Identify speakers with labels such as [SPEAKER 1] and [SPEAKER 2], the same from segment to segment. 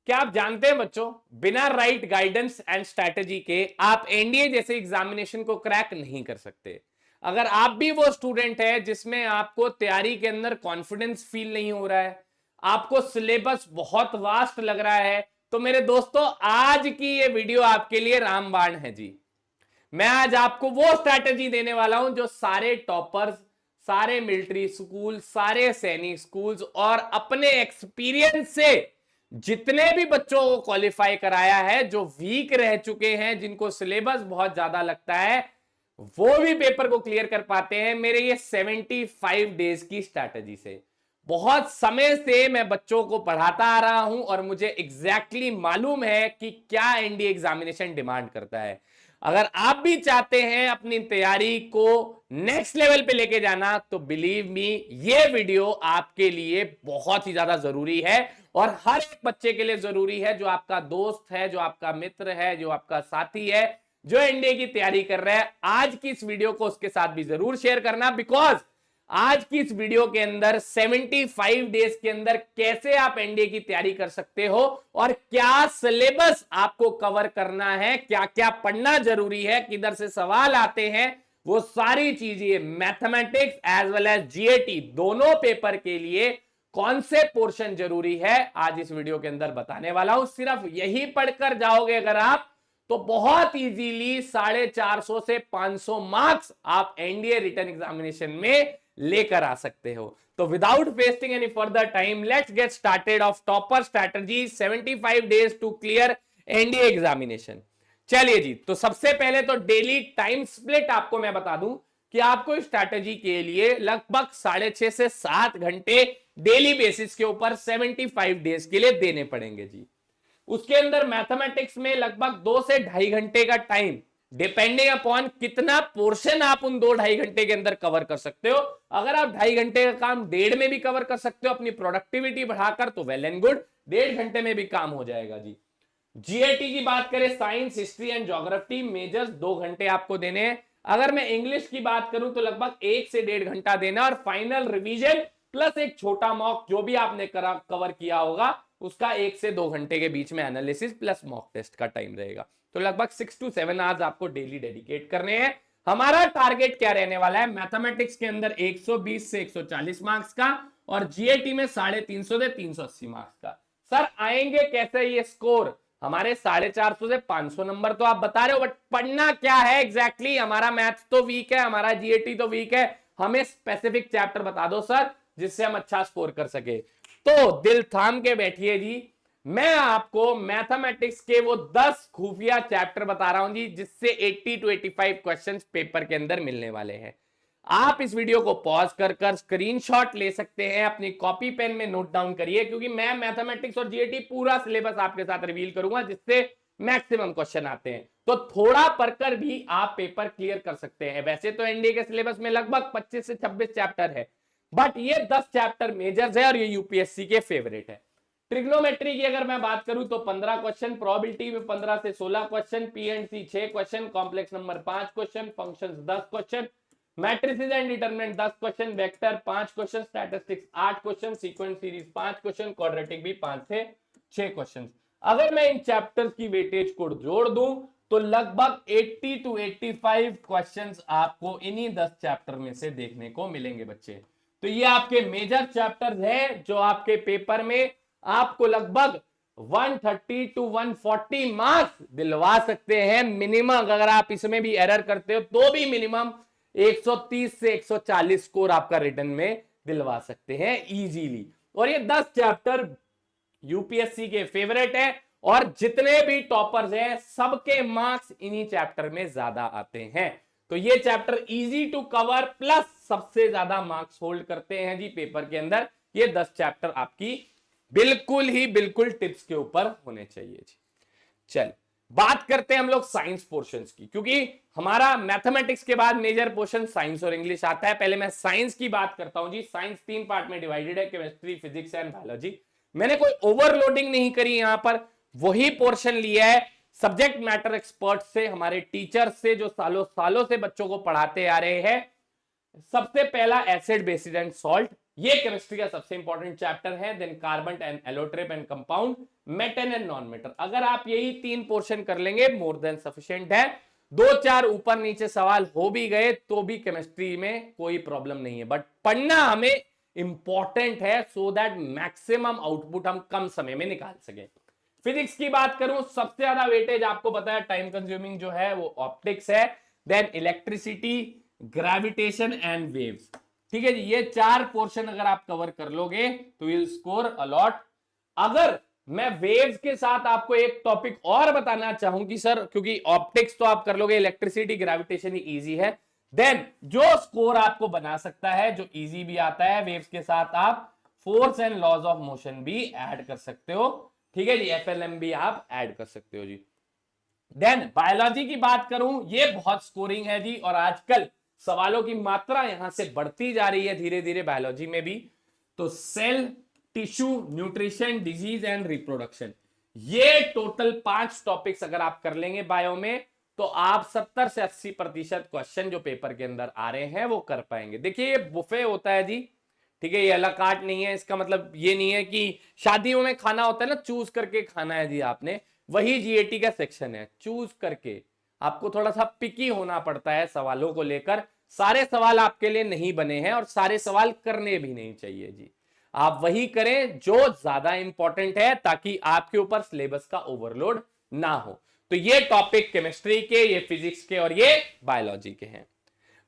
[SPEAKER 1] क्या आप जानते हैं बच्चों, बिना राइट गाइडेंस एंड स्ट्रैटेजी के आप एनडीए जैसे एग्जामिनेशन को क्रैक नहीं कर सकते। अगर आप भी वो स्टूडेंट है जिसमें आपको तैयारी के अंदर कॉन्फिडेंस फील नहीं हो रहा है, आपको सिलेबस बहुत वास्ट लग रहा है, तो मेरे दोस्तों आज की ये वीडियो आपके लिए रामबाण है जी। मैं आज आपको वो स्ट्रैटेजी देने वाला हूं जो सारे टॉपर्स, सारे मिलिट्री स्कूल, सारे सैनिक स्कूल्स और अपने एक्सपीरियंस से जितने भी बच्चों को क्वालिफाई कराया है, जो वीक रह चुके हैं, जिनको सिलेबस बहुत ज्यादा लगता है, वो भी पेपर को क्लियर कर पाते हैं मेरे ये 75 डेज की स्ट्रैटेजी से। बहुत समय से मैं बच्चों को पढ़ाता आ रहा हूं और मुझे एग्जैक्टली मालूम है कि क्या एनडीए एग्जामिनेशन डिमांड करता है। अगर आप भी चाहते हैं अपनी तैयारी को नेक्स्ट लेवल पे लेके जाना, तो बिलीव मी, ये वीडियो आपके लिए बहुत ही ज्यादा जरूरी है और हर एक बच्चे के लिए जरूरी है जो आपका दोस्त है, जो आपका मित्र है, जो आपका साथी है, जो एनडीए की तैयारी कर रहा है। आज की इस वीडियो को उसके साथ भी जरूर शेयर करना, बिकॉज आज की इस वीडियो के अंदर 75 डेज के अंदर कैसे आप एनडीए की तैयारी कर सकते हो और क्या सिलेबस आपको कवर करना है, क्या क्या पढ़ना जरूरी है, किधर से सवाल आते हैं, वो सारी चीजें mathematics as well as GAT दोनों पेपर के लिए कौन से पोर्शन जरूरी है, आज इस वीडियो के अंदर बताने वाला हूं। सिर्फ यही पढ़कर जाओगे अगर आप, तो बहुत इजीली 450 से 500 मार्क्स आप एनडीए रिटन एग्जामिनेशन में लेकर आ सकते हो। तो without wasting any further time, let's get started of topper strategy 75 days to clear NDA examination. चलिए जी, तो सबसे पहले तो डेली टाइम स्प्लिट आपको मैं बता दूं कि आपको इस स्ट्रैटेजी के लिए लगभग 6.5 से 7 घंटे डेली बेसिस के ऊपर 75 डेज के लिए देने पड़ेंगे जी। उसके अंदर मैथमेटिक्स में लगभग 2 से 2.5 घंटे का टाइम, डिपेंडिंग अपॉन कितना पोर्शन आप उन 2-2.5 घंटे के अंदर कवर कर सकते हो। अगर आप 2.5 घंटे का काम 1.5 में भी कवर कर सकते हो अपनी प्रोडक्टिविटी बढ़ाकर, तो वेल एंड गुड, 1.5 घंटे में भी काम हो जाएगा जी। जीएटी की बात करें, science, history and geography measures 2 घंटे आपको देने हैं। अगर मैं इंग्लिश की बात करूं तो लगभग 1 से 1.5 घंटा देना, और फाइनल रिवीजन प्लस एक छोटा मॉक जो भी आपने कवर किया होगा उसका 1 से 2 घंटे के बीच में एनालिसिस प्लस मॉक टेस्ट का टाइम रहेगा। तो लगभग 6 to 7 आवर्स आपको डेली डेडिकेट करने हैं। हमारा टारगेट क्या रहने वाला है, मैथमेटिक्स के अंदर 120 से 140 मार्क्स का और जीएटी में 350 से 380 मार्क्स का। सर आएंगे कैसे ये स्कोर, हमारे 450 से 500 नंबर तो आप बता रहे हो, बट पढ़ना क्या है एग्जैक्टली। हमारा मैथ्स तो वीक है, हमारा जीएटी तो वीक है, हमें स्पेसिफिक चैप्टर बता दो सर जिससे हम अच्छा स्कोर कर सके। तो दिल थाम के बैठिए जी, मैं आपको मैथमेटिक्स के वो 10 खुफिया चैप्टर बता रहा हूं जी, जिससे 80 to 85 क्वेश्चंस पेपर के अंदर मिलने वाले हैं। आप इस वीडियो को पॉज कर स्क्रीनशॉट ले सकते हैं, अपनी कॉपी पेन में नोट डाउन करिए, क्योंकि मैं मैथमेटिक्स और जीएटी पूरा सिलेबस आपके साथ रिवील करूंगा जिससे मैक्सिमम क्वेश्चन आते हैं। तो थोड़ा पढ़कर भी आप पेपर क्लियर कर सकते हैं। वैसे तो एनडीए के सिलेबस में लगभग 25 से 26 चैप्टर है, बट ये 10 चैप्टर मेजर्स है और ये यूपीएससी के फेवरेट है। ट्रिग्नोमेट्री की अगर मैं बात करूं तो 15 क्वेश्चन, प्रोबेबिलिटी में 15 से 16 question, PNC 6 question, complex number 5 question, functions 10 question, matrices and determinant 10 question, vector 5 question, statistics 8 question, sequence series 5 question, quadratic भी 5 से 6 क्वेश्चन। अगर मैं इन चैप्टर्स की वेटेज को जोड़ दूं तो लगभग 80 to 85 क्वेश्चंस आपको इन्हीं 10 चैप्टर में से देखने को मिलेंगे बच्चे। तो ये आपके मेजर चैप्टर्स हैं जो आपके पेपर में आपको लगभग 130 to 140 मार्क्स दिलवा सकते हैं मिनिमम। अगर आप इसमें भी एरर करते हो तो भी मिनिमम 130 से 140 स्कोर आपका रिटर्न में दिलवा सकते हैं इजीली। और ये 10 चैप्टर यूपीएससी के फेवरेट है और जितने भी टॉपर्स हैं सबके मार्क्स इन्हीं चैप्टर में ज्यादा आते हैं। तो ये chapter easy to cover plus सबसे ज्यादा मार्क्स होल्ड करते हैं जी पेपर के अंदर। ये 10 चैप्टर आपकी बिल्कुल टिप्स के ऊपर होने चाहिए जी। चल बात करते हैं हम लोग साइंस पोर्शंस की, क्योंकि हमारा मैथमेटिक्स के बाद मेजर पोर्शन साइंस और इंग्लिश आता है। पहले मैं साइंस की बात करता हूं जी। साइंस 3 पार्ट में डिवाइडेड है, केमिस्ट्री, फिजिक्स एंड बायोलॉजी। मैंने कोई ओवरलोडिंग नहीं करी यहां पर, वही पोर्शन लिया है सब्जेक्ट मैटर एक्सपर्ट से, हमारे टीचर से जो सालों से बच्चों को पढ़ाते आ रहे हैं। सबसे पहला एसिड, बेसिस एंड सॉल्ट, ये केमिस्ट्री का सबसे इंपॉर्टेंट चैप्टर है। Then carbon and allotrope and compound, metal and non metal. अगर आप यही 3 पोर्शन कर लेंगे मोर देन सफिशिएंट है। 2-4 ऊपर नीचे सवाल हो भी गए तो भी केमिस्ट्री में कोई प्रॉब्लम नहीं है, बट पढ़ना हमें इंपॉर्टेंट है सो दैट मैक्सिमम आउटपुट हम कम समय में निकाल सके। फिजिक्स की बात करूं, सबसे ज्यादा वेटेज आपको पता है टाइम कंज्यूमिंग जो है वो ऑप्टिक्स है, then electricity, gravitation and waves. ठीक है जी, ये 4 पोर्शन अगर आप कवर कर लोगे तो यू स्कोर अलॉट। अगर मैं वेव्स के साथ आपको एक टॉपिक और बताना चाहूं कि सर क्योंकि ऑप्टिक्स तो आप कर लोगे, इलेक्ट्रिसिटी ग्रेविटेशन ही इजी है, देन जो स्कोर आपको बना सकता है जो इजी भी आता है वेव्स के साथ, आप force and laws of motion भी ऐड कर सकते हो। ठीक है जी, एफएलएम भी आप ऐड कर सकते हो जी। देन बायोलॉजी की बात करूं, ये बहुत स्कोरिंग है जी, और आजकल सवालों की मात्रा यहां से बढ़ती जा रही है धीरे धीरे बायोलॉजी में भी। तो cell, tissue, nutrition, disease and reproduction, ये टोटल 5 टॉपिक्स अगर आप कर लेंगे बायो में तो आप 70 से 80% क्वेश्चन जो पेपर के अंदर आ रहे हैं वो कर पाएंगे। देखिए ये बुफे होता है जी, ठीक है, ये अलग कार्ट नहीं है। इसका मतलब ये नहीं है कि शादियों में खाना होता है ना चूज करके खाना है जी आपने, वही जीएटी का सेक्शन है, चूज करके आपको थोड़ा सा पिकी होना पड़ता है सवालों को लेकर। सारे सवाल आपके लिए नहीं बने हैं और सारे सवाल करने भी नहीं चाहिए जी, आप वही करें जो ज्यादा इंपॉर्टेंट है ताकि आपके ऊपर सिलेबस का ओवरलोड ना हो। तो ये टॉपिक केमिस्ट्री के, ये फिजिक्स के और ये बायोलॉजी के हैं।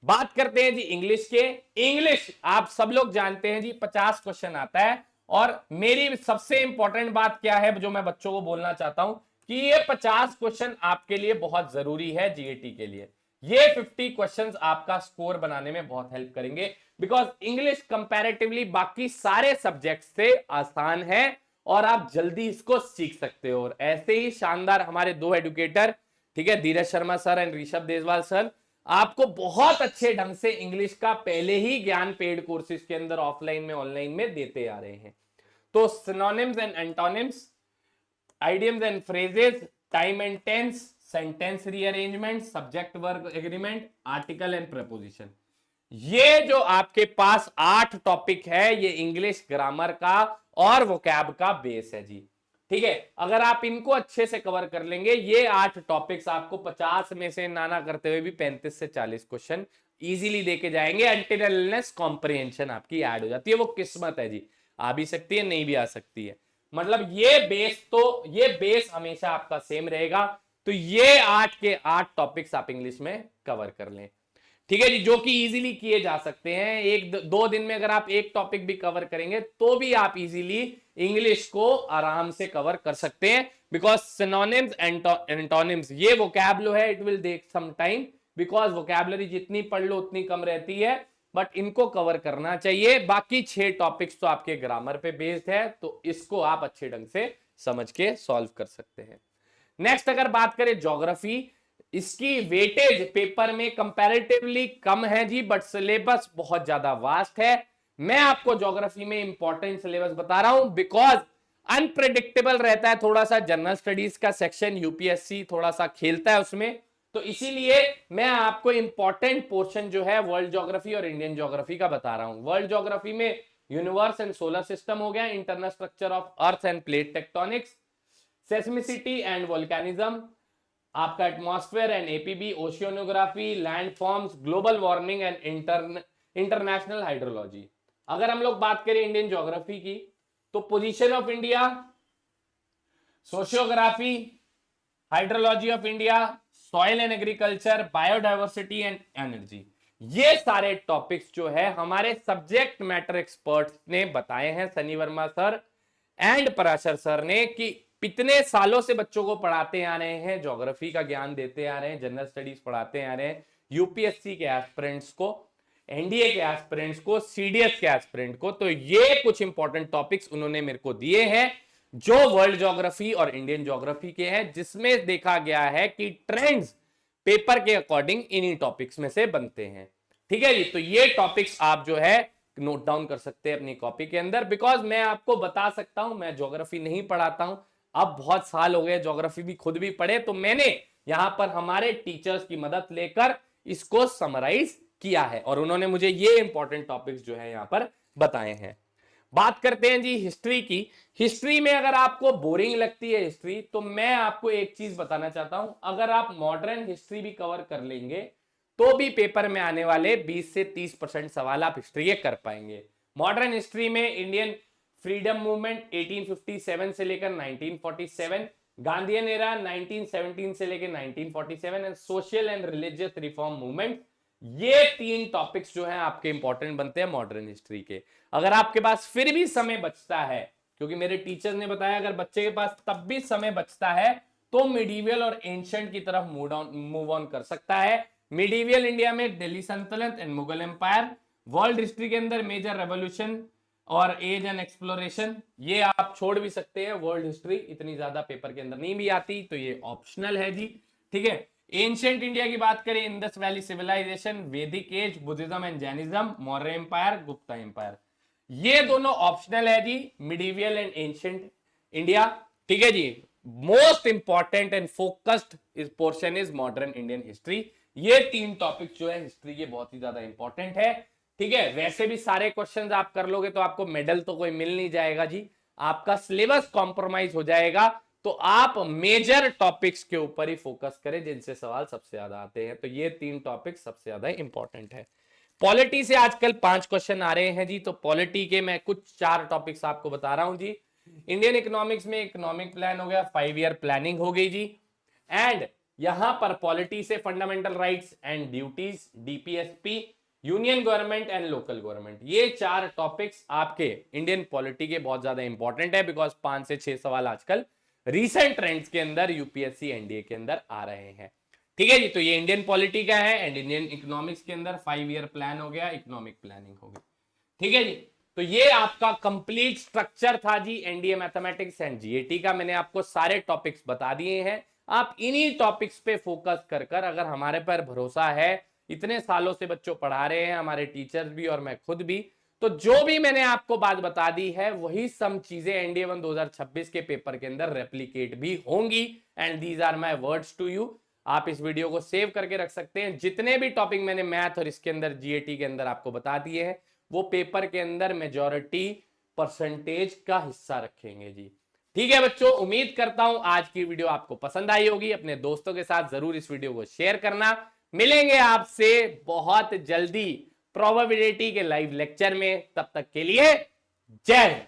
[SPEAKER 1] बात करते हैं जी इंग्लिश के। इंग्लिश आप सब लोग जानते हैं जी 50 क्वेश्चन आता है, और मेरी सबसे इंपॉर्टेंट बात क्या है जो मैं बच्चों को बोलना चाहता हूं कि ये 50 क्वेश्चन आपके लिए बहुत जरूरी है जीएटी के लिए। ये 50 क्वेश्चंस आपका स्कोर बनाने में बहुत हेल्प करेंगे, बिकॉज इंग्लिश कंपैरेटिवली बाकी सारे सब्जेक्ट से आसान है और आप जल्दी इसको सीख सकते हो। और ऐसे ही शानदार हमारे 2 एडुकेटर, ठीक है, Dheeraj Sharma sir and Rishabh Deswal sir, आपको बहुत अच्छे ढंग से इंग्लिश का पहले ही ज्ञान पेड कोर्सेज के अंदर ऑफलाइन में ऑनलाइन में देते आ रहे हैं। तो synonyms and antonyms, idioms and phrases, time and tense, sentence rearrangement, subject verb agreement, article and preposition, ये जो आपके पास 8 टॉपिक है ये इंग्लिश ग्रामर का और वोकैब का बेस है जी। ठीक है, अगर आप इनको अच्छे से कवर कर लेंगे ये 8 टॉपिक्स आपको 50 में से नाना करते हुए भी 35 से 40 क्वेश्चन इजीली देके जाएंगे। अनटिल कॉम्प्रिहेंशन आपकी ऐड हो जाती है, वो किस्मत है जी, आ भी सकती है नहीं भी आ सकती है। मतलब ये बेस हमेशा आपका सेम रहेगा। तो ये 8 के 8 टॉपिक्स आप इंग्लिश में कवर कर लें, ठीक है जी, जो कि इजीली किए जा सकते हैं। 1-2 दिन में अगर आप एक टॉपिक भी कवर करेंगे तो भी आप इजीली इंग्लिश को आराम से कवर कर सकते हैं, बिकॉज सिनोनिम्स एंड एंटोनिम्स ये वोकैबुलरी है, it will take some time, because vocabulary जितनी पढ़ लो उतनी कम रहती है, बट इनको कवर करना चाहिए। बाकी 6 टॉपिक्स तो आपके ग्रामर पे बेस्ड है, तो इसको आप अच्छे ढंग से समझ के सॉल्व कर सकते हैं। नेक्स्ट अगर बात करें ज्योग्राफी, इसकी वेटेज पेपर में कंपैरेटिवली कम है जी, बट सिलेबस बहुत ज्यादा वास्ट है। मैं आपको ज्योग्राफी में इंपॉर्टेंट सिलेबस बता रहा हूं बिकॉज अनप्रेडिक्टेबल रहता है थोड़ा सा जनरल स्टडीज का सेक्शन, यूपीएससी थोड़ा सा खेलता है उसमें, तो इसीलिए मैं आपको इंपॉर्टेंट पोर्शन जो है वर्ल्ड ज्योग्राफी और इंडियन ज्योग्राफी का बता रहा हूं। वर्ल्ड ज्योग्राफी में यूनिवर्स एंड सोलर सिस्टम हो गया, internal structure of earth and plate tectonics, seismicity and volcanism, आपका atmosphere and APB, oceanography, land forms, global warming and international hydrology. अगर हम लोग बात करें इंडियन ज्योग्राफी की तो position of India, sociography, hydrology of India, soil and agriculture, biodiversity and energy, ये सारे टॉपिक्स जो है हमारे सब्जेक्ट मैटर एक्सपर्ट्स ने बताए हैं, Sunny Verma sir and Parashar sir ने, कि कितने सालों से बच्चों को पढ़ाते आ रहे हैं, ज्योग्राफी का ज्ञान देते आ रहे हैं, जनरल स्टडीज पढ़ाते आ रहे हैं, यूपीएससी के एस्पिरेंट्स को, एनडीए के एस्पिरेंट्स को, सीडीएस के एस्पिरेंट को। तो ये कुछ इंपॉर्टेंट टॉपिक्स उन्होंने मेरे को दिए हैं जो वर्ल्ड ज्योग्राफी और इंडियन ज्योग्राफी के हैं, जिसमें देखा गया है कि ट्रेंड्स पेपर के अकॉर्डिंग इन्हीं टॉपिक्स में से बनते हैं। ठीक है जी, तो ये टॉपिक्स आप जो है नोट डाउन कर सकते हैं अपनी कॉपी के अंदर, बिकॉज मैं आपको बता सकता हूं मैं ज्योग्राफी नहीं पढ़ाता हूं, अब बहुत साल हो गए ज्योग्राफी भी खुद भी पढ़े, तो मैंने यहां पर हमारे टीचर्स की मदद लेकर इसको समराइज किया है और उन्होंने मुझे ये इंपॉर्टेंट टॉपिक्स जो है यहां पर बताए हैं। बात करते हैं जी हिस्ट्री की। हिस्ट्री में अगर आपको बोरिंग लगती है हिस्ट्री, तो मैं आपको एक चीज बताना चाहता हूं, अगर आप मॉडर्न हिस्ट्री भी कवर कर लेंगे तो भी पेपर में आने वाले 20 से 30% सवाल आप हिस्ट्री के कर पाएंगे। मॉडर्न हिस्ट्री में इंडियन फ्रीडम मूवमेंट 1857 से लेकर 1947, गांधीयन एरा 1917 से लेकर 1947 and social and religious reform movement, ये 3 टॉपिक्स जो हैं आपके इंपॉर्टेंट बनते हैं मॉडर्न हिस्ट्री के। अगर आपके पास फिर भी समय बचता है, क्योंकि मेरे टीचर्स ने बताया अगर बच्चे के पास तब भी समय बचता है तो मिडीवियल और एंशिएंट की तरफ मूव ऑन कर सकता है। मिडीवियल इंडिया में Delhi Sultanate and Mughal empire, world history के अंदर मेजर रेवोल्यूशन और एज एंड एक्सप्लोरेशन, ये आप छोड़ भी सकते हैं, वर्ल्ड हिस्ट्री इतनी ज्यादा पेपर के अंदर नहीं भी आती, तो ये ऑप्शनल है जी। ठीक है, एंशिएंट इंडिया की बात करें, Indus valley civilization, Vedic age, Buddhism and Jainism, Maurya empire, Gupta empire, ये दोनों ऑप्शनल है जी, मिडीवियल एंड एंशिएंट इंडिया। ठीक है जी, मोस्ट इंपॉर्टेंट एंड फोकस्ड इस portion is modern Indian history. ये 3 टॉपिक जो है हिस्ट्री के बहुत ही ज्यादा इंपॉर्टेंट है। ठीक है, वैसे भी सारे क्वेश्चंस आप कर लोगे तो आपको मेडल तो कोई मिल नहीं जाएगा जी, आपका सिलेबस कॉम्प्रोमाइज हो जाएगा, तो आप मेजर टॉपिक्स के ऊपर ही फोकस करें जिनसे सवाल सबसे ज्यादा आते हैं। तो ये 3 टॉपिक सबसे ज्यादा इंपॉर्टेंट है। पॉलिटी से आजकल 5 क्वेश्चन आ रहे हैं जी, तो पॉलिटी के मैं कुछ 4 टॉपिक्स आपको बता रहा हूं जी। इंडियन इकोनॉमिक्स में इकोनॉमिक प्लान हो गया, 5 ईयर प्लानिंग हो गई जी, एंड यहां पर पॉलिटी से fundamental rights and duties, DPSP, union government and local government, ये 4 टॉपिक्स आपके इंडियन पॉलिटी के बहुत ज्यादा इंपॉर्टेंट है, बिकॉज 5 से 6 सवाल आजकल रीसेंट ट्रेंड्स के अंदर यूपीएससी एनडीए के अंदर आ रहे हैं। ठीक है जी, तो ये इंडियन पॉलिटी का है, एंड इंडियन इकोनॉमिक्स के अंदर 5 ईयर प्लान हो गया, इकोनॉमिक प्लानिंग हो गई। ठीक है जी, तो ये आपका कंप्लीट स्ट्रक्चर था जी एनडीए मैथमेटिक्स एंड जीएटी का। मैंने आपको सारे टॉपिक्स बता दिए हैं, आप इन्हीं टॉपिक्स पे फोकस कर कर, अगर हमारे पर भरोसा है, इतने सालों से बच्चों पढ़ा रहे हैं, हमारे टीचर्स भी और मैं खुद भी, तो जो भी मैंने आपको बात बता दी है वही सम चीजें एनडीए 1 2026 के पेपर के अंदर रेप्लीकेट भी होंगी, and these are my words to you. आप इस वीडियो को सेव करके रख सकते हैं। जितने भी टॉपिक मैंने मैथ और इसके अंदर जीएटी के अंदर आपको बता दिए हैं, वो पेपर के अंदर मेजॉरिटी परसेंटेज का हिस्सा रखेंगे जी। ठीक है बच्चों, उम्मीद करता हूं आज की वीडियो आपको पसंद आई होगी। अपने दोस्तों के साथ जरूर इस वीडियो को शेयर करना। मिलेंगे आपसे बहुत जल्दी प्रोबेबिलिटी के लाइव लेक्चर में, तब तक के लिए जय हिंद।